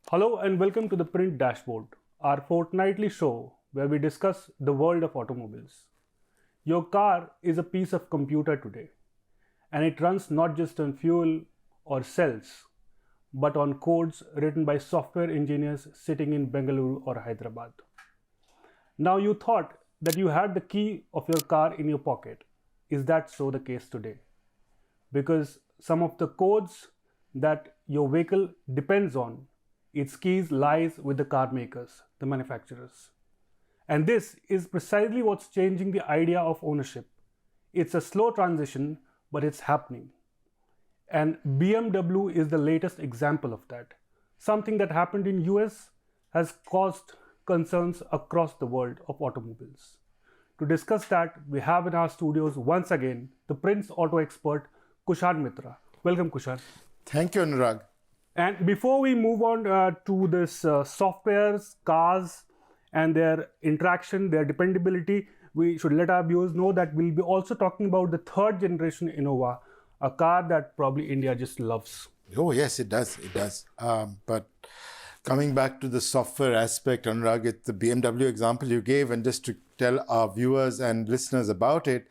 Hello and welcome to the Print Dashboard, our fortnightly show where we discuss the world of automobiles. Your car is a piece of computer today, and it runs not just on fuel or cells, but on codes written by software engineers sitting in Bengaluru or Hyderabad. Now you thought that you had the key of your car in your pocket. Is that so the case today? Because some of the codes that your vehicle depends on, its keys lies with the car makers, the manufacturers. And this is precisely what's changing the idea of ownership. It's a slow transition, but it's happening. And BMW is the latest example of that. Something that happened in US has caused concerns across the world of automobiles. To discuss that, we have in our studios once again the Print's auto expert, Kushal Mitra. Welcome, Kushal. Thank you, Anurag. And before we move on to this softwares, cars, and their interaction, their dependability, we should let our viewers know that we'll be also talking about the third generation Innova, a car that probably India just loves. Oh, yes, it does. It does. But coming back to the software aspect, Anurag, it's the BMW example you gave, and just to tell our viewers and listeners about it,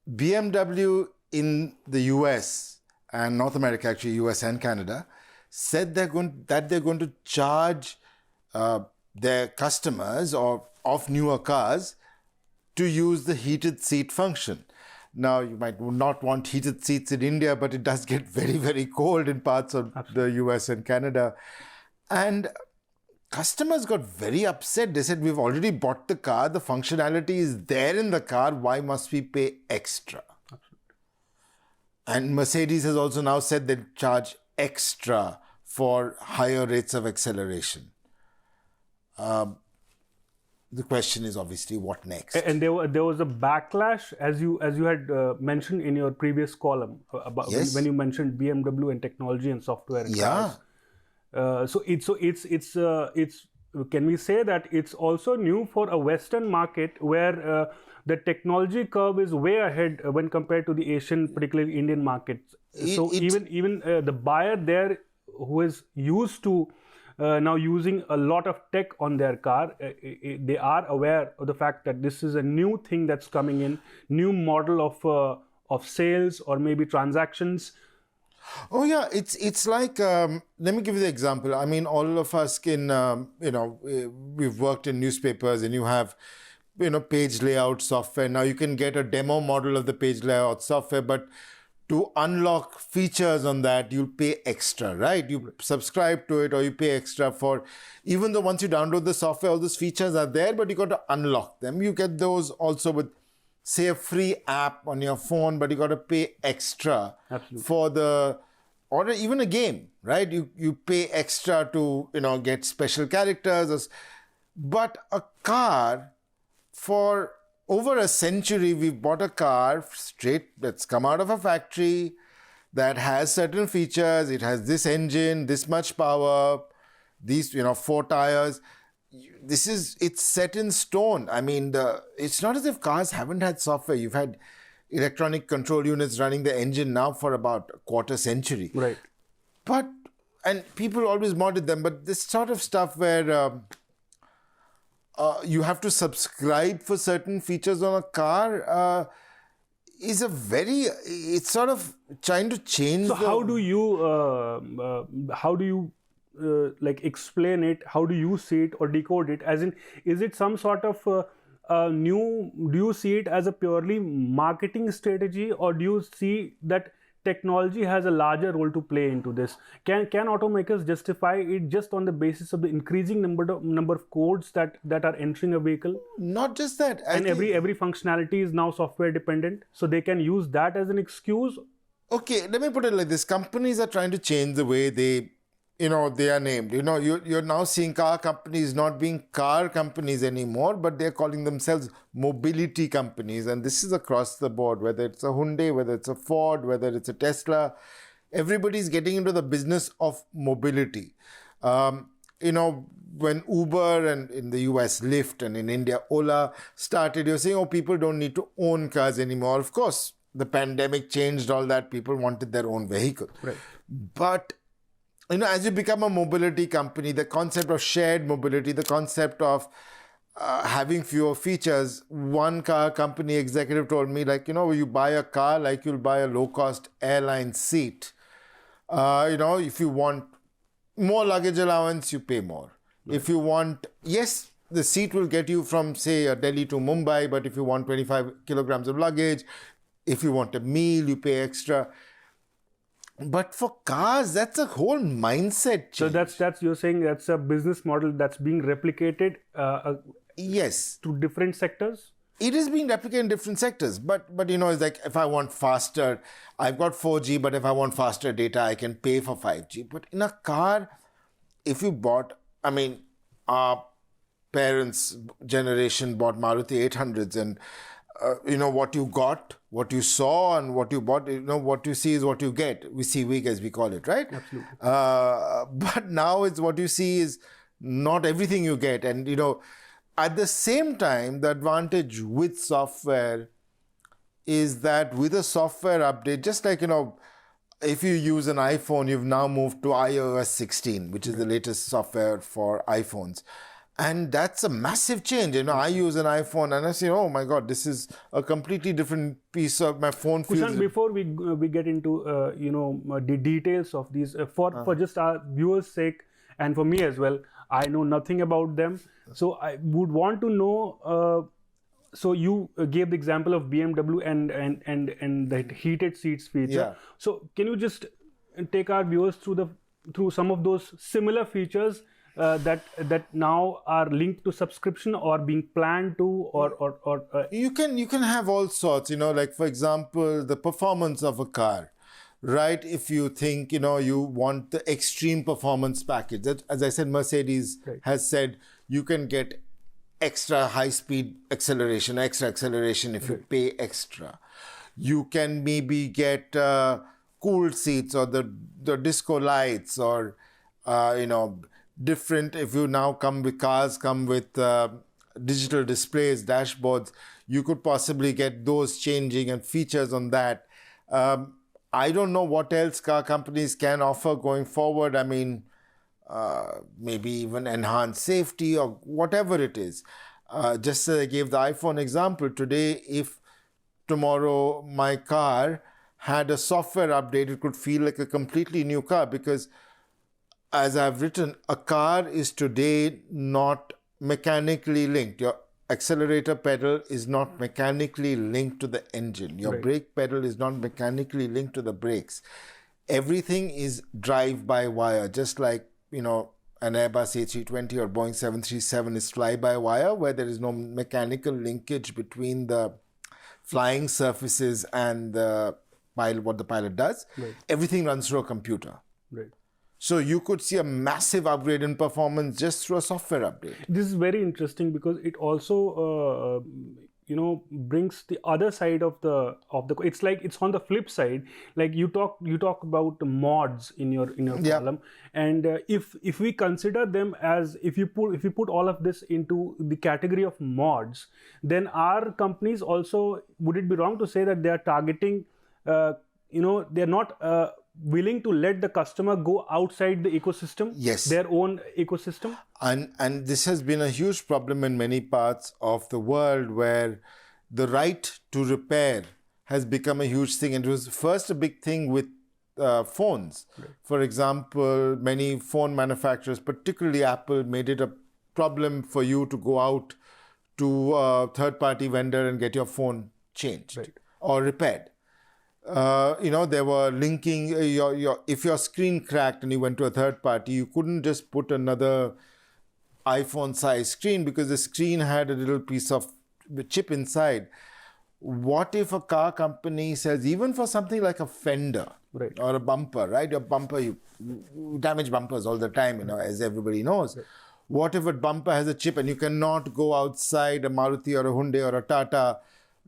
BMW in the US and North America, actually US and Canada, said they're going to charge their customers of newer cars to use the heated seat function. Now, you might not want heated seats in India, but it does get very, very cold in parts of the US and Canada. And customers got very upset. They said, we've already bought the car. The functionality is there in the car. Why must we pay extra? And Mercedes has also now said they charge extra for higher rates of acceleration. The question is obviously what next? And there was a backlash, as you had mentioned in your previous column about Yes. when you mentioned BMW and technology and software. And Yeah. cars. So it's can we say that it's also new for a Western market where the technology curve is way ahead when compared to the Asian, particularly Indian markets. So even the buyer there who is used to now using a lot of tech on their car, they are aware of the fact that this is a new thing that's coming in, new model of sales or maybe transactions. Oh yeah, it's like let me give you the example. I mean, all of us can we've worked in newspapers, and you have page layout software. Now you can get a demo model of the page layout software, but to unlock features on that, you'll pay extra, right? You subscribe to it or you pay extra for, even though once you download the software, all those features are there, but you got to unlock them. You get those also with, say, a free app on your phone, but you got to pay extra for the, or even a game, right? You pay extra to, get special characters. But a car, for over a century, we've bought a car straight that's come out of a factory that has certain features. It has this engine, this much power, these, 4 tires. It's set in stone. I mean, it's not as if cars haven't had software. You've had electronic control units running the engine now for about a quarter century. Right. And people always modded them, but this sort of stuff where you have to subscribe for certain features on a car is it's sort of trying to change. So how do you explain it? How do you see it or decode it? As in, is it some sort of do you see it as a purely marketing strategy, or do you see that technology has a larger role to play into this? Can automakers justify it just on the basis of the increasing number of codes that are entering a vehicle? Not just that. And every functionality is now software dependent, so they can use that as an excuse. Okay, let me put it like this. Companies are trying to change the way they are named. You're now seeing car companies not being car companies anymore, but they're calling themselves mobility companies. And this is across the board, whether it's a Hyundai, whether it's a Ford, whether it's a Tesla. Everybody's getting into the business of mobility. When Uber and in the US, Lyft, and in India, Ola started, you're saying, people don't need to own cars anymore. Of course, the pandemic changed all that. People wanted their own vehicle. Right. But as you become a mobility company, the concept of shared mobility, the concept of having fewer features. One car company executive told me, like, you buy a car like you'll buy a low-cost airline seat. If you want more luggage allowance, you pay more. Right. If you want, yes, the seat will get you from, say, Delhi to Mumbai, but if you want 25 kilograms of luggage, if you want a meal, you pay extra. But for cars, that's a whole mindset change. So that's you're saying that's a business model that's being replicated. Yes. To different sectors? It is being replicated in different sectors. But it's like, if I want faster, I've got 4G, but if I want faster data, I can pay for 5G. But in a car, if you bought, our parents' generation bought Maruti 800s, and what you got, what you saw, and what you bought, what you see is what you get. We see wig, as we call it, right? Absolutely. But now it's what you see is not everything you get. And, at the same time, the advantage with software is that with a software update, just like, if you use an iPhone, you've now moved to iOS 16, which is the latest software for iPhones. And that's a massive change. I use an iPhone and I say, oh my God, this is a completely different piece of my phone. Kushan, before we get into, the details of these, for just our viewers' sake, and for me as well, I know nothing about them. So I would want to know, so you gave the example of BMW and the heated seats feature. Yeah. So can you just take our viewers through some of those similar features that now are linked to subscription or being planned to, or you can have all sorts, like, for example, the performance of a car. Right, if you think, you want the extreme performance package. That, as I said, Mercedes has said you can get extra high-speed acceleration, extra acceleration if you pay extra. You can maybe get cooled seats or the disco lights, or, different. If you now come with digital displays, dashboards, you could possibly get those changing and features on that. I don't know what else car companies can offer going forward. Maybe even enhanced safety or whatever it is. Just as I gave the iPhone example today, if tomorrow my car had a software update, it could feel like a completely new car, because, as I've written, a car is today not mechanically linked. Your accelerator pedal is not mechanically linked to the engine. Your brake pedal is not mechanically linked to the brakes. Everything is drive-by-wire, just like, an Airbus A320 or Boeing 737 is fly-by-wire, where there is no mechanical linkage between the flying surfaces and the pilot, what the pilot does. Right. Everything runs through a computer. Right. So you could see a massive upgrade in performance just through a software update. This is very interesting because it also, brings the other side of the. It's like it's on the flip side. Like you talk about mods in your column, and if we consider them as, if you put all of this into the category of mods, then our companies also, would it be wrong to say that they are targeting, they're not willing to let the customer go outside the ecosystem, yes, their own ecosystem? And this has been a huge problem in many parts of the world, where the right to repair has become a huge thing. And it was first a big thing with phones. Right. For example, many phone manufacturers, particularly Apple, made it a problem for you to go out to a third-party vendor and get your phone changed or repaired. They were linking if your screen cracked and you went to a third party, you couldn't just put another iPhone size screen because the screen had a little piece of chip inside. What if a car company says, even for something like a fender or a bumper, right? Your bumper, you damage bumpers all the time, as everybody knows. Right. What if a bumper has a chip and you cannot go outside a Maruti or a Hyundai or a Tata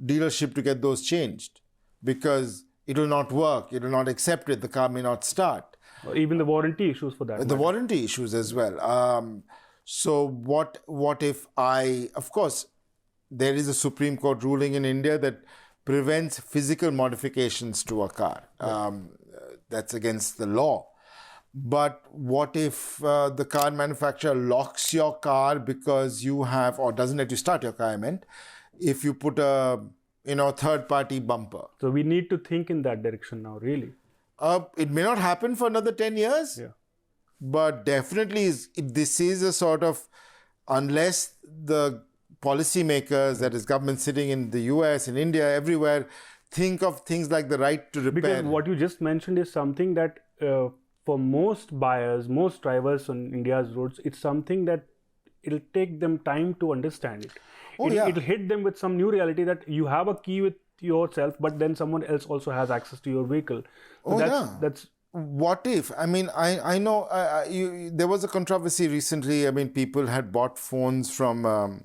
dealership to get those changed? Because it will not work, it will not accept it, the car may not start. Or even the warranty issues for that. The warranty issues as well. So what if of course, there is a Supreme Court ruling in India that prevents physical modifications to a car. That's against the law. But what if the car manufacturer locks your car because you have, or doesn't let you start your car, I meant, if you put a, third-party bumper? So we need to think in that direction now, really. It may not happen for another 10 years, Yeah. but definitely this is a sort of, unless the policymakers, that is government sitting in the US, in India, everywhere, think of things like the right to repair. Because what you just mentioned is something that for most buyers, most drivers on India's roads, it's something that it'll take them time to understand it. It'll hit them with some new reality that you have a key with yourself, but then someone else also has access to your vehicle. So that's what if? I mean, I know there was a controversy recently. I mean, people had bought phones from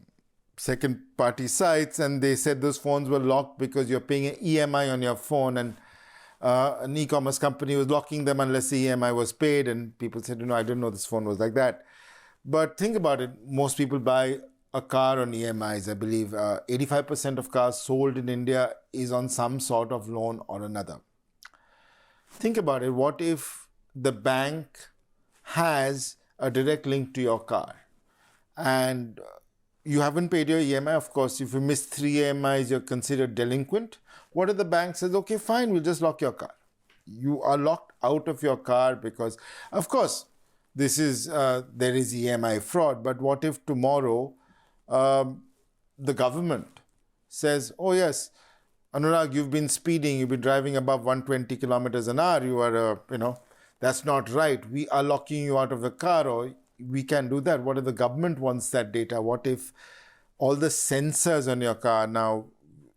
second party sites and they said those phones were locked because you're paying an EMI on your phone, and an e-commerce company was locking them unless the EMI was paid, and people said, I didn't know this phone was like that. But think about it, most people buy a car on EMIs. I believe 85% of cars sold in India is on some sort of loan or another. Think about it, what if the bank has a direct link to your car and you haven't paid your EMI? Of course, if you miss 3 EMIs, you're considered delinquent. What if the bank says, okay, fine, we'll just lock your car? You are locked out of your car because, of course, there is EMI fraud. But what if tomorrow the government says, oh yes, Anurag, you've been speeding, you've been driving above 120 kilometers an hour, you are, that's not right. We are locking you out of the car, or we can do that. What if the government wants that data? What if all the sensors on your car now,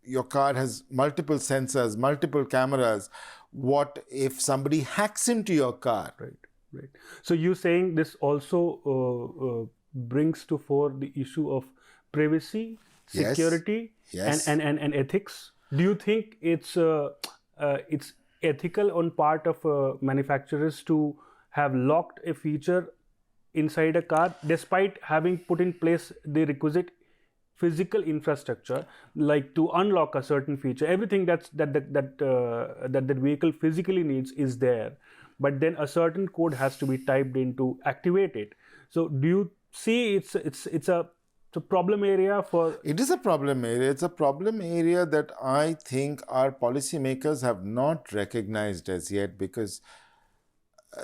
your car has multiple sensors, multiple cameras. What if somebody hacks into your car? Right. So you're saying this also brings to fore the issue of privacy, security, yes. And ethics. Do you think it's ethical on part of manufacturers to have locked a feature inside a car despite having put in place the requisite physical infrastructure, like to unlock a certain feature? Everything that the vehicle physically needs is there, but then a certain code has to be typed in to activate it. So do you see it's a problem area for? It is a problem area. It's a problem area that I think our policymakers have not recognized as yet, because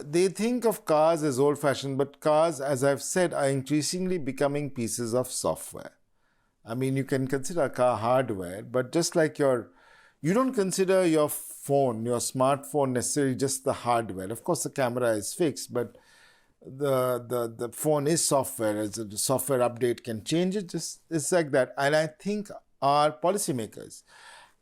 they think of cars as old-fashioned, but cars, as I've said, are increasingly becoming pieces of software. I mean, you can consider a car hardware, but just like you don't consider your phone, your smartphone, necessarily just the hardware. Of course, the camera is fixed, but the phone is software. As a software update can change it, it's like that. And I think our policymakers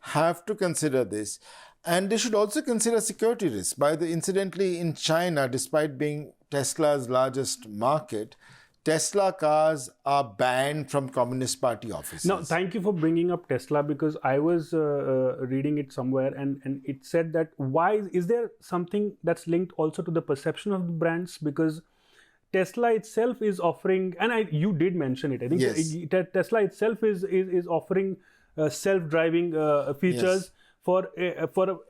have to consider this. And they should also consider security risks. Incidentally, in China, despite being Tesla's largest market, Tesla cars are banned from Communist Party offices. Now, thank you for bringing up Tesla, because I was reading it somewhere and it said that is there something that's linked also to the perception of the brands? Because Tesla itself is offering, and you did mention it, I think Tesla itself is offering self-driving features for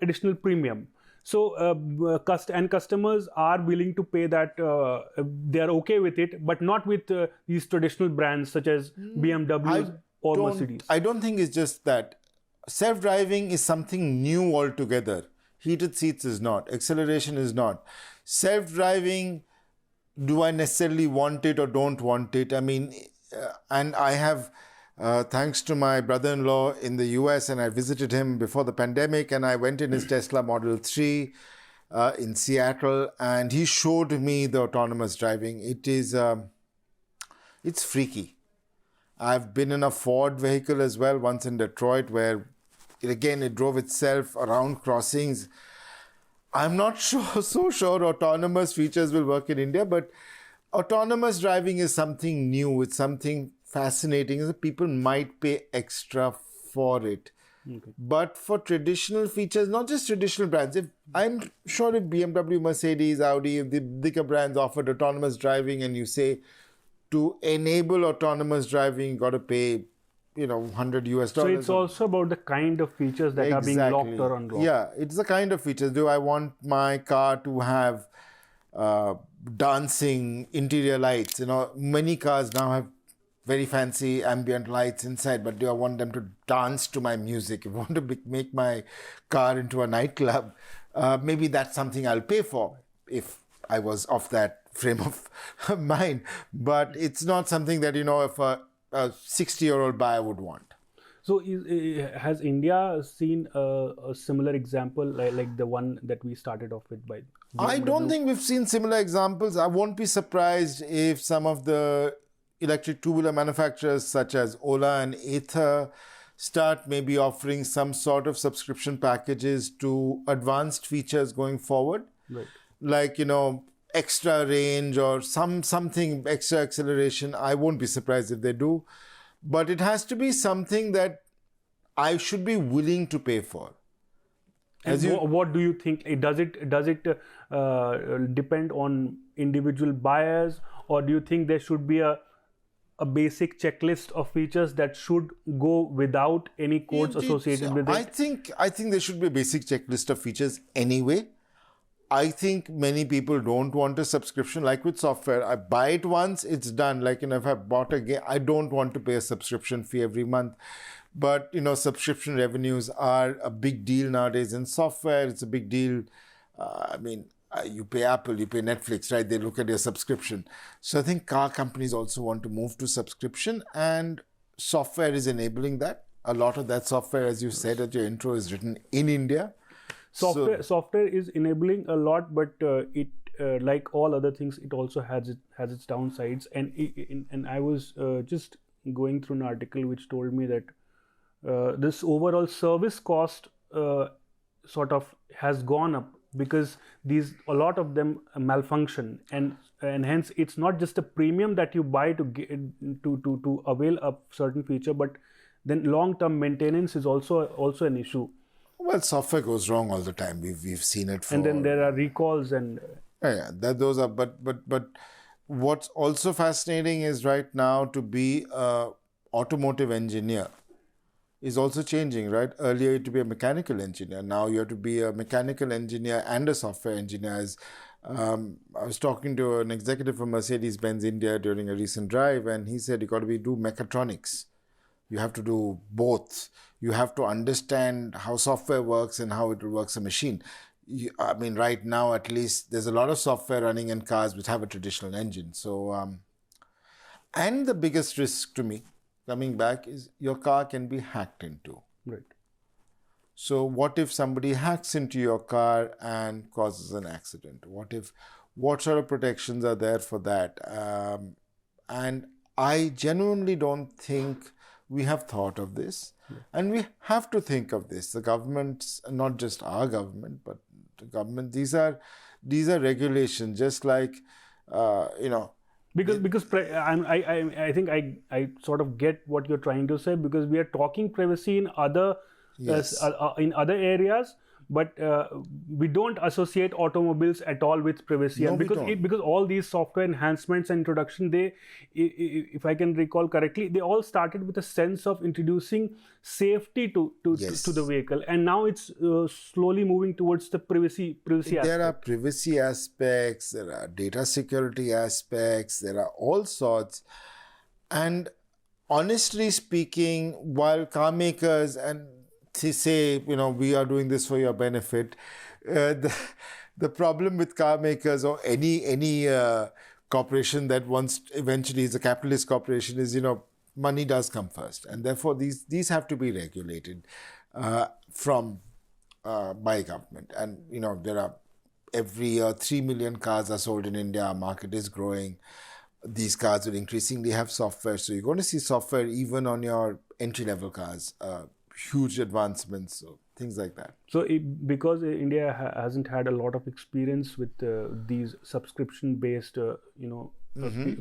additional premium. So customers are willing to pay that. They are okay with it, but not with these traditional brands such as BMW or Mercedes. I don't think it's just that. Self-driving is something new altogether. Heated seats is not. Acceleration is not. Self-driving, do I necessarily want it or don't want it? I mean, and I have, thanks to my brother-in-law in the US, and I visited him before the pandemic, and I went in his Tesla Model 3 in Seattle, and he showed me the autonomous driving. It's freaky. I've been in a Ford vehicle as well, once in Detroit, where it drove itself around crossings. I'm not so sure autonomous features will work in India, but autonomous driving is something new. It's something fascinating. People might pay extra for it. Okay. But for traditional features, not just traditional brands, I'm sure if BMW, Mercedes, Audi, if the bigger brands offered autonomous driving, and you say to enable autonomous driving, you got to pay, $100. So it's also about the kind of features that are being locked or unlocked. Yeah, it's the kind of features. Do I want my car to have dancing interior lights. Many cars now have very fancy ambient lights inside, but do I want them to dance to my music? If I want to make my car into a nightclub, maybe that's something I'll pay for if I was of that frame of mind. But it's not something that, if a 60-year-old buyer would want. So has India seen a similar example like the one that we started off with by I don't think we've seen similar examples. I won't be surprised if some of the electric two-wheeler manufacturers such as Ola and Ather start maybe offering some sort of subscription packages to advanced features going forward. Right. Like, extra range or something extra acceleration. I won't be surprised if they do. But it has to be something that I should be willing to pay for. What do you think? Does it depend on individual buyers, or do you think there should be a basic checklist of features that should go without any codes associated with it? I think there should be a basic checklist of features anyway. I think many people don't want a subscription. Like with software, I buy it once, it's done. Like, if I bought a game, I don't want to pay a subscription fee every month. But, subscription revenues are a big deal nowadays in software. It's a big deal. You pay Apple, you pay Netflix, right? They look at your subscription. So I think car companies also want to move to subscription, and software is enabling that. A lot of that software, as you said at your intro, is written in India. Software is enabling a lot, but it like all other things, it also has its downsides. And I was just going through an article which told me that this overall service cost sort of has gone up because a lot of them malfunction, and hence it's not just a premium that you buy to get to avail a certain feature, but then long-term maintenance is also an issue. Well, software goes wrong all the time. We've seen it. And then there are recalls and. Those are. But what's also fascinating is right now to be a automotive engineer is also changing. Right, earlier you had to be a mechanical engineer. Now you have to be a mechanical engineer and a software engineer. I was talking to an executive from Mercedes-Benz India during a recent drive, and he said you got to do mechatronics. You have to do both. You have to understand how software works and how it works a machine. Right now, at least, there's a lot of software running in cars which have a traditional engine. So, and the biggest risk to me, coming back, is your car can be hacked into. Right. So what if somebody hacks into your car and causes an accident? What sort of protections are there for that? And I genuinely don't think we have thought of this, and we have to think of this. The governments, not just our government, but the government. These are regulations, just like Because I think I sort of get what you're trying to say, because we are talking privacy in other areas. But we don't associate automobiles at all with privacy, No, and because all these software enhancements and introduction, if I can recall correctly, they all started with a sense of introducing safety to the vehicle, and now it's slowly moving towards the privacy aspect. There are privacy aspects, there are data security aspects, there are all sorts, and honestly speaking, while car makers and say, we are doing this for your benefit. The problem with car makers or any corporation that eventually is a capitalist corporation is, money does come first. And therefore, these have to be regulated by government. And, there are every year 3 million cars are sold in India. Our market is growing. These cars will increasingly have software. So you're going to see software even on your entry-level cars. Huge advancements, so things like that. So because India hasn't had a lot of experience with these subscription-based,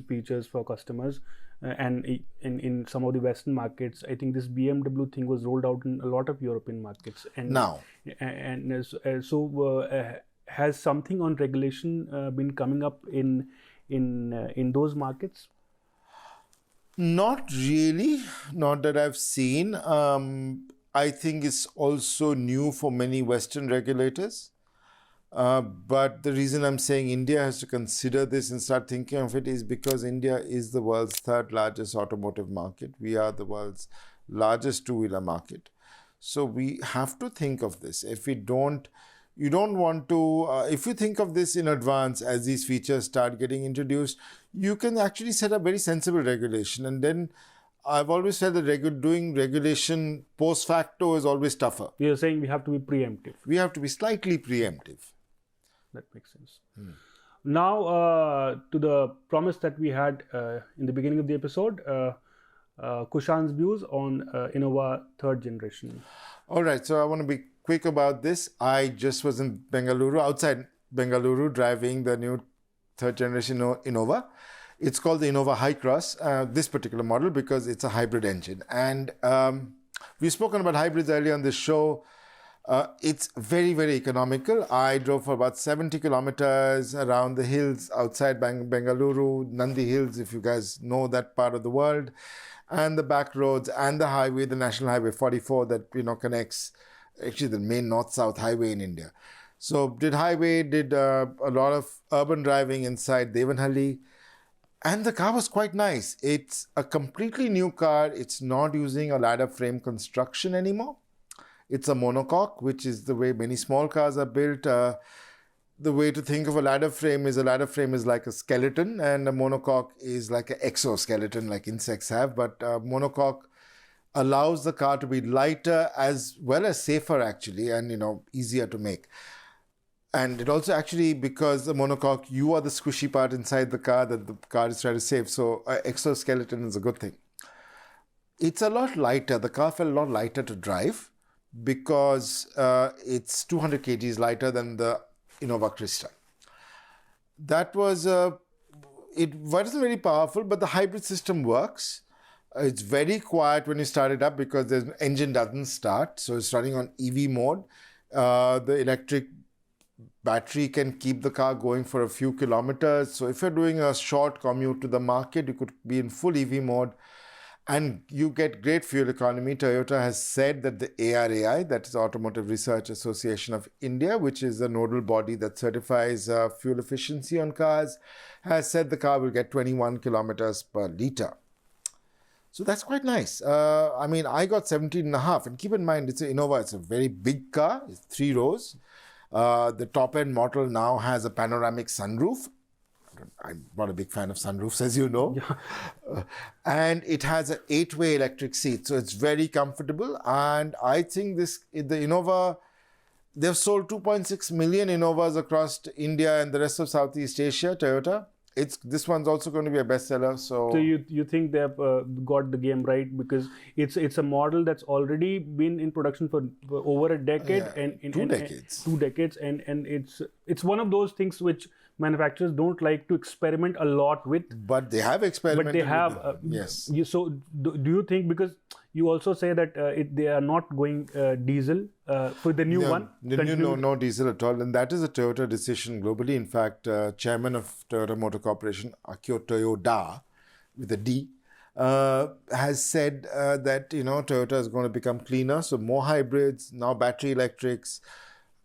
features for customers, and in some of the Western markets, I think this BMW thing was rolled out in a lot of European markets. Has something on regulation been coming up in those markets? Not really, not that I've seen. I think it's also new for many Western regulators. But the reason I'm saying India has to consider this and start thinking of it is because India is the world's third largest automotive market. We are the world's largest two-wheeler market. So we have to think of this. If we don't, you don't want to, if you think of this in advance as these features start getting introduced, you can actually set up very sensible regulation. And then I've always said that doing regulation post facto is always tougher. You're saying we have to be preemptive. We have to be slightly preemptive. That makes sense. Now, to the promise that we had in the beginning of the episode, Kushan's views on Innova third generation. All right, so I want to be quick about this. I just was in Bengaluru, outside Bengaluru, driving the new third generation Innova. It's called the Innova Highcross, this particular model, because it's a hybrid engine. And we've spoken about hybrids earlier on this show. It's very, very economical. I drove for about 70 kilometers around the hills outside Bengaluru, Nandi Hills, if you guys know that part of the world, and the back roads and the highway, the National Highway 44 that, connects actually the main north-south highway in India. So did highway, did a lot of urban driving inside Devanhalli. And the car was quite nice. It's a completely new car. It's not using a ladder frame construction anymore. It's a monocoque, which is the way many small cars are built. The way to think of a ladder frame is like a skeleton, and a monocoque is like an exoskeleton like insects have. But monocoque allows the car to be lighter as well as safer, actually, and easier to make. And it also actually, because the monocoque, you are the squishy part inside the car that the car is trying to save. So exoskeleton is a good thing. It's a lot lighter. The car felt a lot lighter to drive because it's 200 kgs lighter than the Innova Krista. That was, it wasn't very powerful, but the hybrid system works. It's very quiet when you start it up because the engine doesn't start. So it's running on EV mode. The electric battery can keep the car going for a few kilometers. So if you're doing a short commute to the market, you could be in full EV mode and you get great fuel economy. Toyota has said that the ARAI, that is Automotive Research Association of India, which is a nodal body that certifies fuel efficiency on cars, has said the car will get 21 kilometers per liter. So that's quite nice. I got 17.5. And keep in mind, it's an Innova. It's a very big car. It's 3 rows. The top-end model now has a panoramic sunroof. I'm not a big fan of sunroofs, as you know. Yeah. And it has an 8-way electric seat. So it's very comfortable. And I think the Innova, they've sold 2.6 million Innovas across India and the rest of Southeast Asia, Toyota. This one's also going to be a bestseller. So you think they've got the game right, because it's a model that's already been in production for over a decade, and 2 decades. 2 decades, and it's one of those things which manufacturers don't like to experiment a lot with. But they have experimented. But they have. Yes. So do you think, because you also say that they are not going diesel for the new one? No diesel at all. And that is a Toyota decision globally. In fact, chairman of Toyota Motor Corporation, Akio Toyoda, with a D, has said that, Toyota is going to become cleaner. So more hybrids, now battery electrics,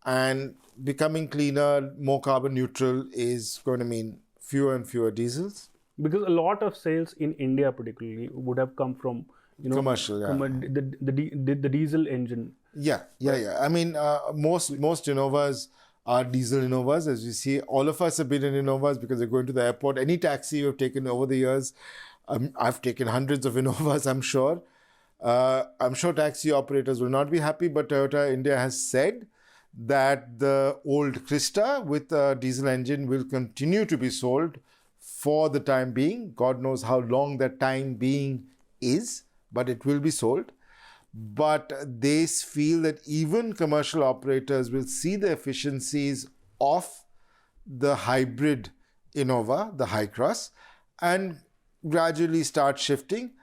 and becoming cleaner, more carbon neutral is going to mean fewer and fewer diesels. Because a lot of sales in India particularly would have come from commercial, the diesel engine. Yeah. Most Innovas are diesel Innovas. As you see, all of us have been in Innovas because they're going to the airport. Any taxi you've taken over the years, I've taken hundreds of Innovas, I'm sure. I'm sure taxi operators will not be happy, but Toyota India has said that the old Krista with a diesel engine will continue to be sold for the time being. God knows how long that time being is, but it will be sold. But they feel that even commercial operators will see the efficiencies of the hybrid Innova, the Highcross, and gradually start shifting.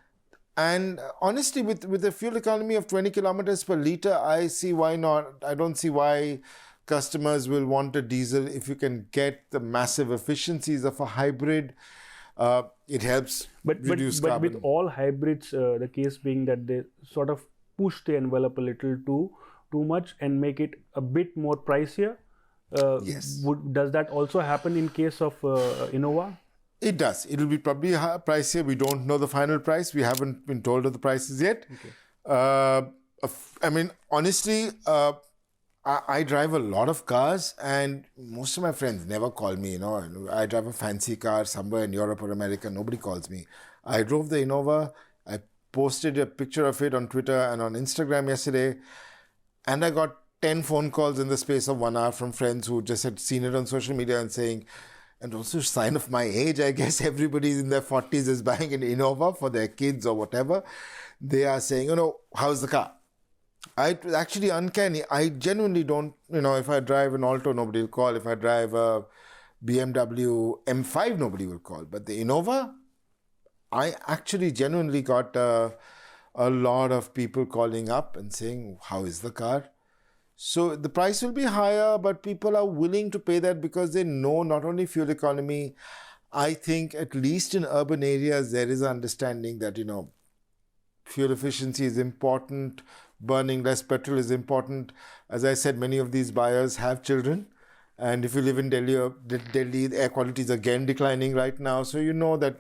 And honestly, with a fuel economy of 20 kilometers per liter, I see why not. I don't see why customers will want a diesel if you can get the massive efficiencies of a hybrid. It helps reduce carbon. But with all hybrids, the case being that they sort of push the envelope a little too much and make it a bit more pricier. Yes. Does that also happen in case of Innova? It does. It'll be probably pricier. We don't know the final price. We haven't been told of the prices yet. Okay. I mean, honestly, I drive a lot of cars, and most of my friends never call me. You know, I drive a fancy car somewhere in Europe or America. Nobody calls me. I drove the Innova. I posted a picture of it on Twitter and on Instagram yesterday, and I got 10 phone calls in the space of 1 hour from friends who just had seen it on social media and saying, and also a sign of my age, I guess everybody in their 40s is buying an Innova for their kids or whatever. They are saying, how's the car? It's actually uncanny. I genuinely don't, if I drive an Alto, nobody will call. If I drive a BMW M5, nobody will call. But the Innova, I actually genuinely got a lot of people calling up and saying, how is the car? So the price will be higher, but people are willing to pay that because they know not only fuel economy. I think at least in urban areas, there is an understanding that, fuel efficiency is important. Burning less petrol is important. As I said, many of these buyers have children. And if you live in Delhi, the air quality is again declining right now. So you know that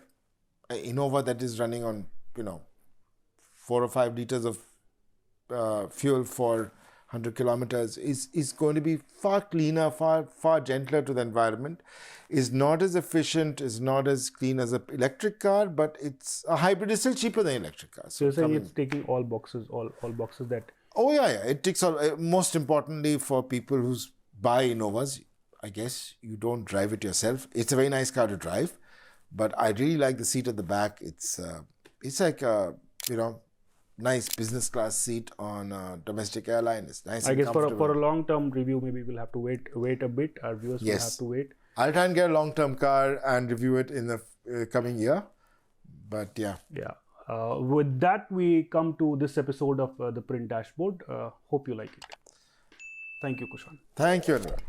Innova that is running on, 4 or 5 liters of fuel for 100 kilometers is going to be far cleaner, far gentler to the environment, is not as efficient, is not as clean as an electric car, but it's a hybrid is still cheaper than electric cars. So you're saying it's taking all boxes that... Oh, yeah. It ticks all. Most importantly, for people who buy Innovas, I guess you don't drive it yourself. It's a very nice car to drive, but I really like the seat at the back. It's like a, nice business class seat on a domestic airline. It's nice. I and guess for comfortable. a long-term review, maybe we'll have to wait a bit. Our viewers will have to wait. I'll try and get a long-term car and review it in the coming year. But yeah. Yeah. With that, we come to this episode of the Print Dashboard. Hope you like it. Thank you, Kushan. Thank you, everyone.